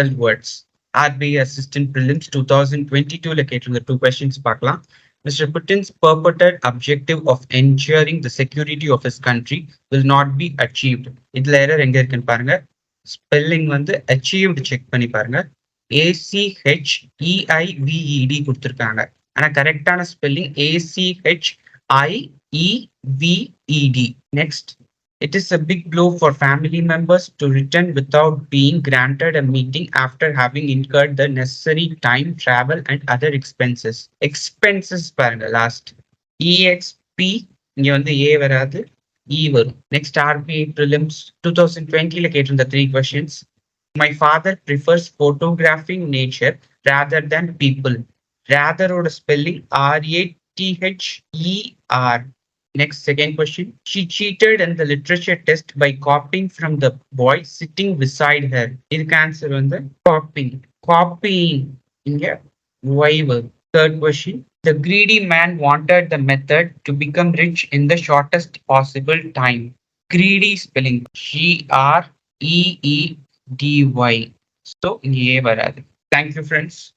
misspelled words. RBI Assistant Prelims 2022 கேட்டிருந்த 2 questions பார்க்கலாம். Mr. Putin's purported objective of ensuring the security of his country will not be achieved. இதுல error எங்க இருக்குன்னு பாருங்க. Spelling வந்து achieved check பண்ணி பாருங்க. ACHEIVED கொடுத்திருக்காங்க. ஆனா கரெக்டான spelling ACHIEVED. Next. It is a big blow for family members to return without being granted a meeting after having incurred the necessary time, travel, and other expenses. Expenses பாருங்க last. EXP இங்க வந்து A வராது, E வரும். Next RBI Prelims 2020 கேட்டிருந்த 3 questions. My father prefers photographing nature rather than people. Rather ஓட spelling RATHER. Next, second question. She cheated in the literature test by copying from the boy sitting beside her. இதுக்கு answer வந்து copying. Copying. இங்க Y வரும். Third question. The greedy man wanted the method to become rich in the shortest possible time. Greedy spelling GREEEDY. So, இங்க A வராது. Thank you, friends.